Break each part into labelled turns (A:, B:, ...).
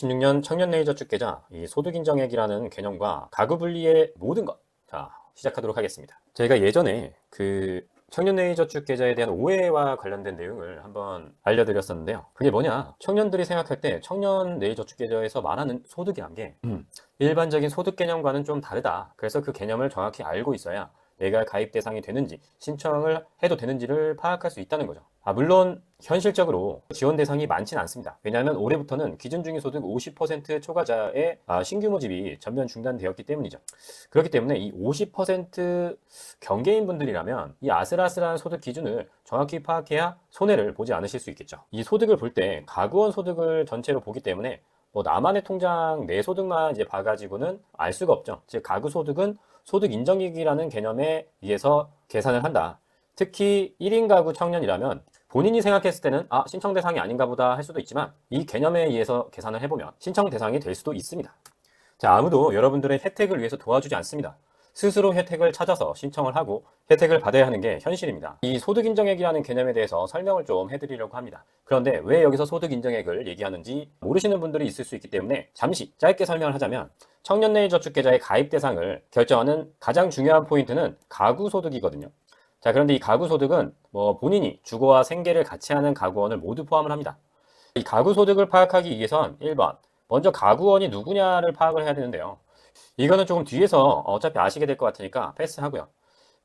A: 16년 청년레이저축 계좌 이 소득인정액이라는 개념과 가구 분리의 모든 것. 자, 시작하도록 하겠습니다. 저희가 예전에 그 청년레이저축 계좌에 대한 오해와 관련된 내용을 한번 알려드렸었는데요. 그게 뭐냐? 청년들이 생각할 때 청년레이저축 계좌에서 말하는 소득이란 게 일반적인 소득 개념과는 좀 다르다. 그래서 그 개념을 정확히 알고 있어야 내가 가입 대상이 되는지 신청을 해도 되는지를 파악할 수 있다는 거죠. 물론 현실적으로 지원 대상이 많지는 않습니다. 왜냐하면 올해부터는 기준중위소득 50% 초과자의 신규 모집이 전면 중단되었기 때문이죠. 그렇기 때문에 이 50% 경계인 분들이라면 이 아슬아슬한 소득 기준을 정확히 파악해야 손해를 보지 않으실 수 있겠죠. 이 소득을 볼 때 가구원 소득을 전체로 보기 때문에 뭐 나만의 통장 내 소득만 이제 봐가지고는 알 수가 없죠. 즉 가구 소득은 소득 인정액이라는 개념에 의해서 계산을 한다. 특히 1인 가구 청년이라면 본인이 생각했을 때는 신청 대상이 아닌가 보다 할 수도 있지만 이 개념에 의해서 계산을 해보면 신청 대상이 될 수도 있습니다. 자, 아무도 여러분들의 혜택을 위해서 도와주지 않습니다. 스스로 혜택을 찾아서 신청을 하고 혜택을 받아야 하는 게 현실입니다. 이 소득인정액이라는 개념에 대해서 설명을 좀 해드리려고 합니다. 그런데 왜 여기서 소득인정액을 얘기하는지 모르시는 분들이 있을 수 있기 때문에 잠시 짧게 설명을 하자면 청년내일저축계좌의 가입 대상을 결정하는 가장 중요한 포인트는 가구소득이거든요. 자, 그런데 이 가구소득은 본인이 주거와 생계를 같이 하는 가구원을 모두 포함을 합니다. 이 가구소득을 파악하기 위해선 1번 먼저 가구원이 누구냐를 파악을 해야 되는데요. 이거는 조금 뒤에서 어차피 아시게 될 것 같으니까 패스하고요.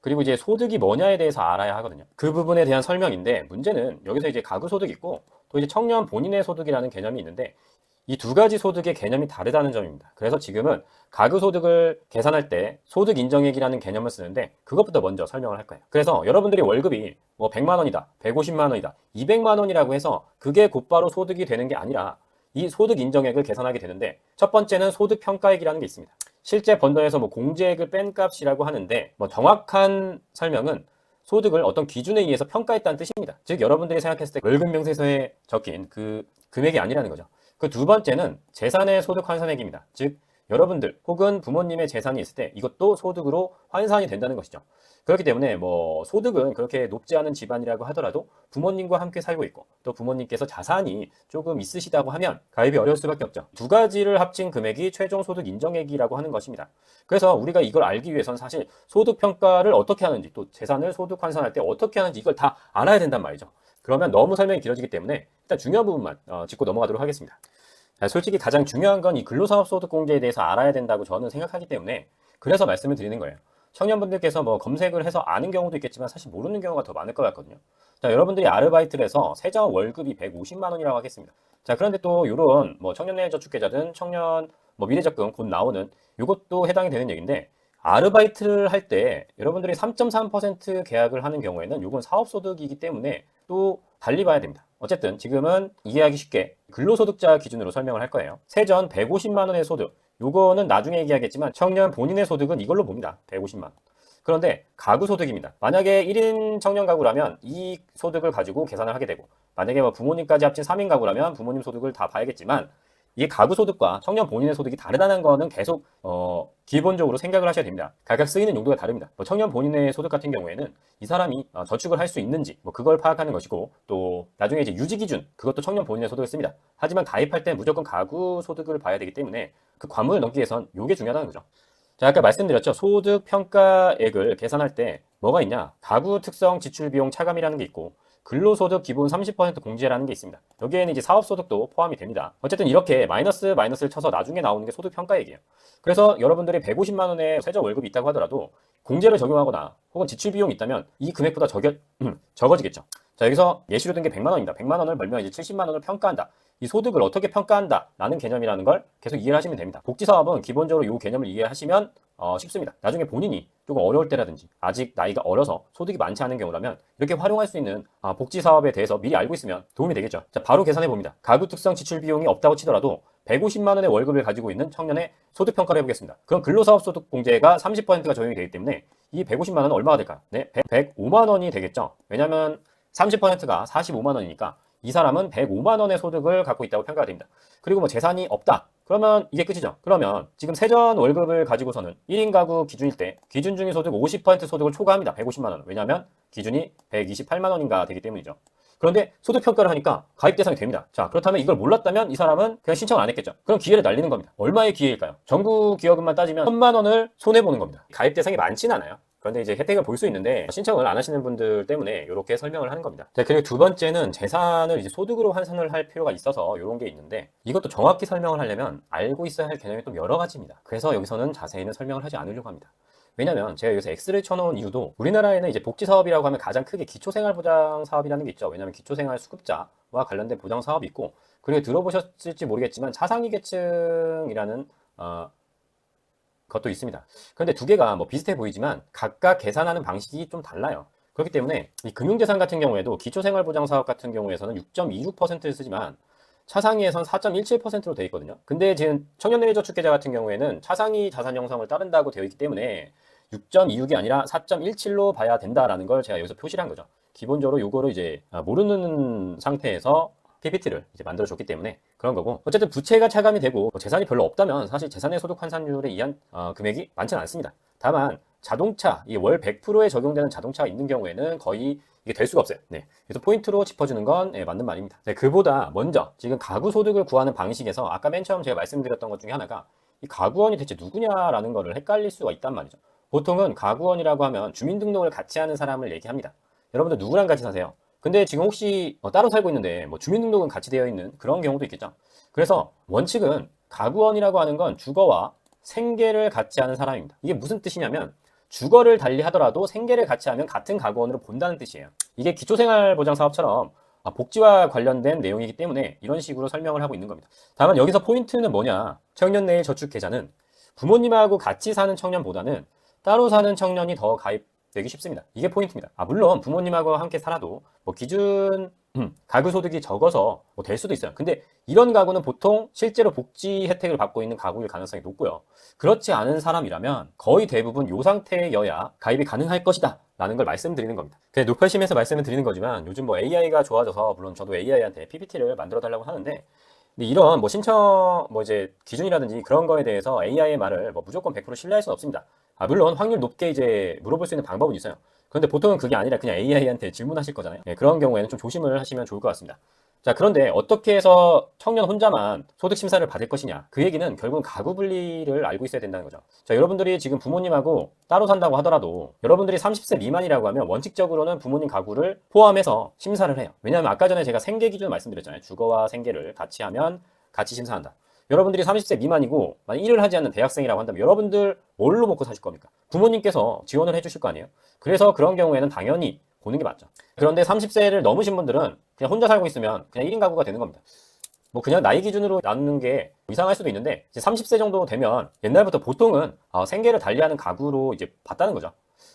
A: 그리고 이제 소득이 뭐냐에 대해서 알아야 하거든요. 그 부분에 대한 설명인데 문제는 여기서 이제 가구소득이 있고 또 이제 청년 본인의 소득이라는 개념이 있는데 이 두 가지 소득의 개념이 다르다는 점입니다. 그래서 지금은 가구소득을 계산할 때 소득인정액이라는 개념을 쓰는데 그것부터 먼저 설명을 할 거예요. 그래서 여러분들이 월급이 100만 원이다, 150만 원이다, 200만 원이라고 해서 그게 곧바로 소득이 되는 게 아니라 이 소득인정액을 계산하게 되는데 첫 번째는 소득평가액이라는 게 있습니다. 실제 번더에서 공제액을 뺀 값이라고 하는데 정확한 설명은 소득을 어떤 기준에 의해서 평가했다는 뜻입니다. 즉 여러분들이 생각했을 때 월급 명세서에 적힌 그 금액이 아니라는 거죠. 그 두 번째는 재산의 소득 환산액입니다. 즉 여러분들 혹은 부모님의 재산이 있을 때 이것도 소득으로 환산이 된다는 것이죠. 그렇기 때문에 소득은 그렇게 높지 않은 집안이라고 하더라도 부모님과 함께 살고 있고 또 부모님께서 자산이 조금 있으시다고 하면 가입이 어려울 수밖에 없죠. 두 가지를 합친 금액이 최종 소득 인정액이라고 하는 것입니다. 그래서 우리가 이걸 알기 위해서는 사실 소득 평가를 어떻게 하는지 또 재산을 소득 환산할 때 어떻게 하는지 이걸 다 알아야 된단 말이죠. 그러면 너무 설명이 길어지기 때문에 일단 중요한 부분만 짚고 넘어가도록 하겠습니다. 솔직히 가장 중요한 건 이 근로사업소득공제에 대해서 알아야 된다고 저는 생각하기 때문에 그래서 말씀을 드리는 거예요. 청년분들께서 검색을 해서 아는 경우도 있겠지만 사실 모르는 경우가 더 많을 것 같거든요. 자, 여러분들이 아르바이트를 해서 세전 월급이 150만 원이라고 하겠습니다. 자, 그런데 또 이런 청년내 저축계좌든 청년 미래적금 곧 나오는 이것도 해당이 되는 얘기인데 아르바이트를 할 때 여러분들이 3.3% 계약을 하는 경우에는 이건 사업소득이기 때문에 또 달리 봐야 됩니다. 어쨌든 지금은 이해하기 쉽게 근로소득자 기준으로 설명을 할 거예요. 세전 150만 원의 소득, 요거는 나중에 얘기하겠지만 청년 본인의 소득은 이걸로 봅니다. 150만 원. 그런데 가구소득입니다. 만약에 1인 청년 가구라면 이 소득을 가지고 계산을 하게 되고 만약에 부모님까지 합친 3인 가구라면 부모님 소득을 다 봐야겠지만 이 가구소득과 청년 본인의 소득이 다르다는 거는 계속 기본적으로 생각을 하셔야 됩니다. 각각 쓰이는 용도가 다릅니다. 청년 본인의 소득 같은 경우에는 이 사람이 저축을 할 수 있는지 그걸 파악하는 것이고 또 나중에 이제 유지 기준 그것도 청년 본인의 소득을 씁니다. 하지만 가입할 때 무조건 가구소득을 봐야 되기 때문에 그 관문을 넘기 위해선 이게 중요하다는 거죠. 자, 아까 말씀드렸죠. 소득 평가액을 계산할 때 뭐가 있냐? 가구 특성 지출 비용 차감이라는 게 있고 근로소득 기본 30% 공제라는 게 있습니다. 여기에는 이제 사업소득도 포함이 됩니다. 어쨌든 이렇게 마이너스를 쳐서 나중에 나오는 게 소득평가액이에요. 그래서 여러분들이 150만 원의 세전 월급이 있다고 하더라도 공제를 적용하거나 혹은 지출 비용이 있다면 이 금액보다 적어지겠죠. 자, 여기서 예시로 든 게 100만 원입니다. 100만 원을 벌면 이제 70만 원을 평가한다. 이 소득을 어떻게 평가한다 라는 개념이라는 걸 계속 이해를 하시면 됩니다. 복지사업은 기본적으로 이 개념을 이해하시면 쉽습니다. 나중에 본인이 조금 어려울 때라든지 아직 나이가 어려서 소득이 많지 않은 경우라면 이렇게 활용할 수 있는 복지사업에 대해서 미리 알고 있으면 도움이 되겠죠. 자, 바로 계산해 봅니다. 가구 특성 지출 비용이 없다고 치더라도 150만 원의 월급을 가지고 있는 청년의 소득 평가를 해보겠습니다. 그럼 근로사업소득 공제가 30%가 적용이 되기 때문에 이 150만 원은 얼마가 될까요? 네, 105만 원이 되겠죠. 왜냐하면 30%가 45만 원이니까 이 사람은 105만 원의 소득을 갖고 있다고 평가가 됩니다. 그리고 재산이 없다. 그러면 이게 끝이죠. 그러면 지금 세전 월급을 가지고서는 1인 가구 기준일 때 기준중위 소득 50% 소득을 초과합니다. 150만 원. 왜냐하면 기준이 128만 원인가 되기 때문이죠. 그런데 소득평가를 하니까 가입 대상이 됩니다. 자, 그렇다면 이걸 몰랐다면 이 사람은 그냥 신청을 안 했겠죠. 그럼 기회를 날리는 겁니다. 얼마의 기회일까요? 정부 기여금만 따지면 1,000만 원을 손해보는 겁니다. 가입 대상이 많진 않아요. 그런데 이제 혜택을 볼 수 있는데 신청을 안 하시는 분들 때문에 이렇게 설명을 하는 겁니다. 자, 그리고 두 번째는 재산을 이제 소득으로 환산을 할 필요가 있어서 이런 게 있는데 이것도 정확히 설명을 하려면 알고 있어야 할 개념이 또 여러 가지입니다. 그래서 여기서는 자세히는 설명을 하지 않으려고 합니다. 왜냐면 제가 여기서 X를 쳐놓은 이유도 우리나라에는 이제 복지사업이라고 하면 가장 크게 기초생활보장사업이라는 게 있죠. 왜냐면 기초생활수급자와 관련된 보장사업이 있고 그리고 들어보셨을지 모르겠지만 차상위 계층이라는 것도 있습니다. 그런데 두 개가 뭐 비슷해 보이지만 각각 계산하는 방식이 좀 달라요. 그렇기 때문에 이 금융재산 같은 경우에도 기초생활보장사업 같은 경우에서는 6.26%를 쓰지만 차상위에선 4.17%로 되어 있거든요. 근데 지금 청년내일저축계좌 같은 경우에는 차상위 자산 형성을 따른다고 되어 있기 때문에 6.26이 아니라 4.17로 봐야 된다라는 걸 제가 여기서 표시를 한 거죠. 기본적으로 요거를 이제 모르는 상태에서 PPT를 이제 만들어줬기 때문에 그런 거고 어쨌든 부채가 차감이 되고 재산이 별로 없다면 사실 재산의 소득 환산율에 의한 금액이 많지는 않습니다. 다만 자동차, 이 월 100%에 적용되는 자동차가 있는 경우에는 거의 이게 될 수가 없어요. 네. 그래서 포인트로 짚어주는 건 맞는 말입니다. 네, 그보다 먼저 지금 가구 소득을 구하는 방식에서 아까 맨 처음 제가 말씀드렸던 것 중에 하나가 이 가구원이 대체 누구냐라는 거를 헷갈릴 수가 있단 말이죠. 보통은 가구원이라고 하면 주민등록을 같이 하는 사람을 얘기합니다. 여러분들 누구랑 같이 사세요? 근데 지금 혹시 따로 살고 있는데 뭐 주민등록은 같이 되어 있는 그런 경우도 있겠죠. 그래서 원칙은 가구원이라고 하는 건 주거와 생계를 같이 하는 사람입니다. 이게 무슨 뜻이냐면 주거를 달리 하더라도 생계를 같이 하면 같은 가구원으로 본다는 뜻이에요. 이게 기초생활보장사업처럼 복지와 관련된 내용이기 때문에 이런 식으로 설명을 하고 있는 겁니다. 다만 여기서 포인트는 뭐냐? 청년내일 저축계좌는 부모님하고 같이 사는 청년보다는 따로 사는 청년이 더 가입되기 쉽습니다. 이게 포인트입니다. 물론 부모님하고 함께 살아도 뭐 기준 가구 소득이 적어서 뭐 될 수도 있어요. 근데 이런 가구는 보통 실제로 복지 혜택을 받고 있는 가구일 가능성이 높고요. 그렇지 않은 사람이라면 거의 대부분 이 상태여야 가입이 가능할 것이다 라는 걸 말씀드리는 겁니다. 그냥 높아심에서 말씀을 드리는 거지만 요즘 뭐 AI가 좋아져서 물론 저도 AI한테 PPT를 만들어 달라고 하는데 근데 이런 뭐 신청 뭐 이제 기준이라든지 그런 거에 대해서 AI의 말을 뭐 무조건 100% 신뢰할 수는 없습니다. 물론 확률 높게 이제 물어볼 수 있는 방법은 있어요. 그런데 보통은 그게 아니라 그냥 AI한테 질문하실 거잖아요. 네, 그런 경우에는 좀 조심을 하시면 좋을 것 같습니다. 자, 그런데 어떻게 해서 청년 혼자만 소득 심사를 받을 것이냐? 그 얘기는 결국은 가구 분리를 알고 있어야 된다는 거죠. 자, 여러분들이 지금 부모님하고 따로 산다고 하더라도 여러분들이 30세 미만이라고 하면 원칙적으로는 부모님 가구를 포함해서 심사를 해요. 왜냐하면 아까 전에 제가 생계 기준을 말씀드렸잖아요. 주거와 생계를 같이 하면 같이 심사한다. 여러분들이 30세 미만이고 만약 일을 하지 않는 대학생이라고 한다면 여러분들 뭘로 먹고 사실 겁니까? 부모님께서 지원을 해주실 거 아니에요? 그래서 그런 경우에는 당연히 보는 게 맞죠. 그런데 30세를 넘으신 분들은 그냥 혼자 살고 있으면 그냥 1인 가구가 되는 겁니다. 뭐 그냥 나이 기준으로 나누는 게 이상할 수도 있는데 이제 30세 정도 되면 옛날부터 보통은 생계를 달리하는 가구로 이제 봤다는 거죠.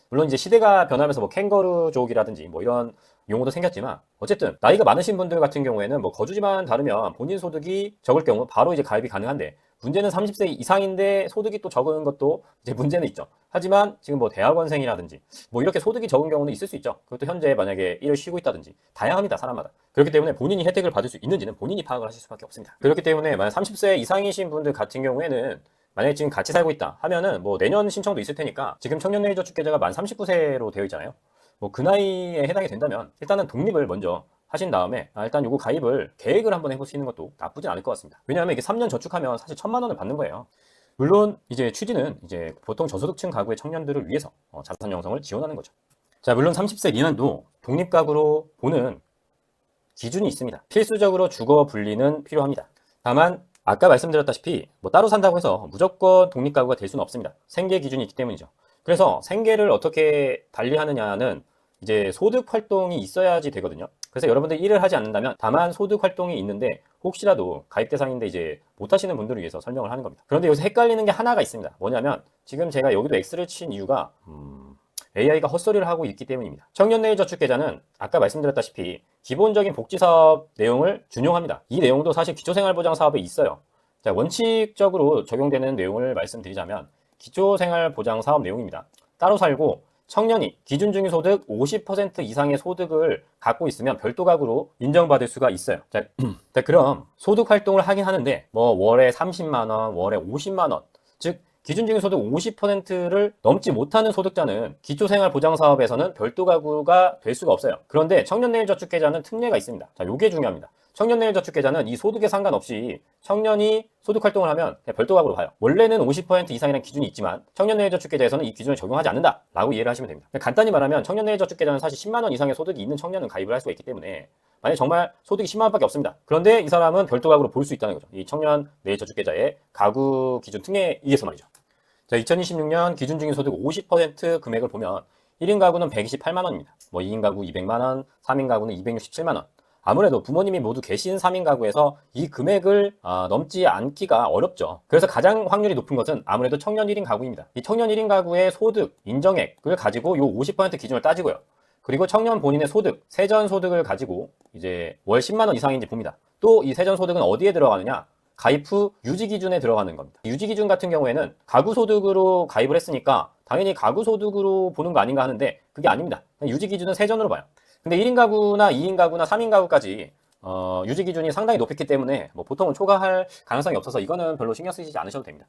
A: 물론 이제 시대가 변하면서 뭐 캥거루족이라든지 뭐 이런 용어도 생겼지만 어쨌든 나이가 많으신 분들 같은 경우에는 뭐 거주지만 다르면 본인 소득이 적을 경우 바로 이제 가입이 가능한데 문제는 30세 이상인데 소득이 또 적은 것도 이제 문제는 있죠. 하지만 지금 뭐 대학원생이라든지 뭐 이렇게 소득이 적은 경우는 있을 수 있죠. 그것도 현재 만약에 일을 쉬고 있다든지 다양합니다. 사람마다. 그렇기 때문에 본인이 혜택을 받을 수 있는지는 본인이 파악을 하실 수밖에 없습니다. 그렇기 때문에 만약 30세 이상이신 분들 같은 경우에는 만약에 지금 같이 살고 있다 하면은 뭐 내년 신청도 있을 테니까 지금 청년내일저축계좌가 만 39세로 되어 있잖아요. 뭐 그 나이에 해당이 된다면 일단은 독립을 먼저 하신 다음에 일단 요거 가입을 계획을 한번 해보시는 것도 나쁘진 않을 것 같습니다. 왜냐하면 이게 3년 저축하면 사실 1,000만 원을 받는 거예요. 물론 이제 취지는 이제 보통 저소득층 가구의 청년들을 위해서 자산 형성을 지원하는 거죠. 자, 물론 30세 미만도 독립가구로 보는 기준이 있습니다. 필수적으로 주거 분리는 필요합니다. 다만 아까 말씀드렸다시피 뭐 따로 산다고 해서 무조건 독립가구가 될 수는 없습니다. 생계 기준이 있기 때문이죠. 그래서 생계를 어떻게 달리하느냐는 이제 소득 활동이 있어야지 되거든요. 그래서 여러분들이 일을 하지 않는다면 다만 소득 활동이 있는데 혹시라도 가입 대상인데 이제 못 하시는 분들을 위해서 설명을 하는 겁니다. 그런데 여기서 헷갈리는 게 하나가 있습니다. 뭐냐면 지금 제가 여기도 X를 친 이유가 AI가 헛소리를 하고 있기 때문입니다. 청년내일저축계좌는 아까 말씀드렸다시피 기본적인 복지사업 내용을 준용합니다. 이 내용도 사실 기초생활보장사업에 있어요. 자, 원칙적으로 적용되는 내용을 말씀드리자면 기초생활보장사업 내용입니다. 따로 살고 청년이 기준중위소득 50% 이상의 소득을 갖고 있으면 별도 가구로 인정받을 수가 있어요. 자, 그럼 소득 활동을 하긴 하는데 뭐 월에 30만 원, 월에 50만 원, 즉 기준적인 소득 50%를 넘지 못하는 소득자는 기초생활보장사업에서는 별도 가구가 될 수가 없어요. 그런데 청년내일저축계좌는 특례가 있습니다. 자, 요게 중요합니다. 청년내일저축계좌는 이 소득에 상관없이 청년이 소득활동을 하면 그냥 별도 가구로 봐요. 원래는 50% 이상이라는 기준이 있지만 청년내일저축계좌에서는 이 기준을 적용하지 않는다 라고 이해를 하시면 됩니다. 간단히 말하면 청년내일저축계좌는 사실 10만 원 이상의 소득이 있는 청년은 가입을 할 수가 있기 때문에 만약 정말 소득이 10만 원밖에 없습니다. 그런데 이 사람은 별도 가구로 볼 수 있다는 거죠. 이 청년내일저축계좌의 가구 기준 특례에 의해서 말이죠. 자, 2026년 기준적인 소득 50% 금액을 보면 1인 가구는 128만 원입니다. 뭐 2인 가구 200만 원, 3인 가구는 267만 원. 아무래도 부모님이 모두 계신 3인 가구에서 이 금액을 넘지 않기가 어렵죠. 그래서 가장 확률이 높은 것은 아무래도 청년 1인 가구입니다. 이 청년 1인 가구의 소득, 인정액을 가지고 요 50% 기준을 따지고요. 그리고 청년 본인의 소득, 세전 소득을 가지고 이제 월 10만 원 이상인지 봅니다. 또 이 세전 소득은 어디에 들어가느냐? 가입 후 유지 기준에 들어가는 겁니다. 유지 기준 같은 경우에는 가구 소득으로 가입을 했으니까 당연히 가구 소득으로 보는 거 아닌가 하는데 그게 아닙니다. 유지 기준은 세전으로 봐요. 근데 1인 가구나 2인 가구나 3인 가구까지 유지 기준이 상당히 높았기 때문에 뭐 보통은 초과할 가능성이 없어서 이거는 별로 신경 쓰시지 않으셔도 됩니다.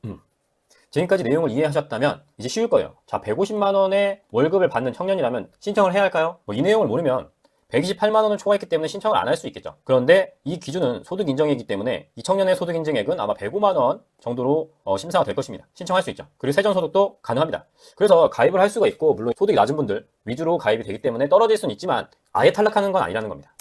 A: 지금까지 내용을 이해하셨다면 이제 쉬울 거예요. 자, 150만 원의 월급을 받는 청년이라면 신청을 해야 할까요? 뭐 이 내용을 모르면 128만 원을 초과했기 때문에 신청을 안 할 수 있겠죠. 그런데 이 기준은 소득 인정액이기 때문에 이 청년의 소득 인정액은 아마 105만 원 정도로 심사가 될 것입니다. 신청할 수 있죠. 그리고 세전 소득도 가능합니다. 그래서 가입을 할 수가 있고 물론 소득이 낮은 분들 위주로 가입이 되기 때문에 떨어질 수는 있지만 아예 탈락하는 건 아니라는 겁니다.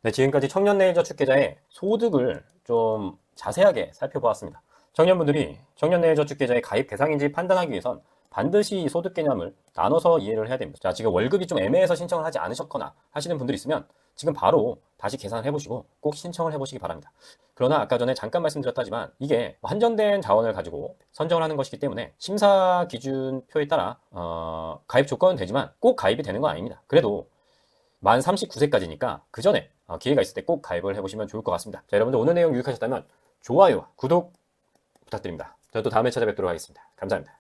A: 네, 지금까지 청년내일저축계좌의 소득을 좀 자세하게 살펴보았습니다. 청년분들이 청년내일저축계좌의 가입 대상인지 판단하기 위해선 반드시 소득 개념을 나눠서 이해를 해야 됩니다. 자, 지금 월급이 좀 애매해서 신청을 하지 않으셨거나 하시는 분들이 있으면 지금 바로 다시 계산을 해보시고 꼭 신청을 해보시기 바랍니다. 그러나 아까 전에 잠깐 말씀드렸다지만 이게 한정된 자원을 가지고 선정을 하는 것이기 때문에 심사 기준표에 따라 가입 조건은 되지만 꼭 가입이 되는 건 아닙니다. 그래도 만 39세까지니까 그 전에 기회가 있을 때 꼭 가입을 해보시면 좋을 것 같습니다. 자, 여러분들 오늘 내용 유익하셨다면 좋아요와 구독 부탁드립니다. 저는 또 다음에 찾아뵙도록 하겠습니다. 감사합니다.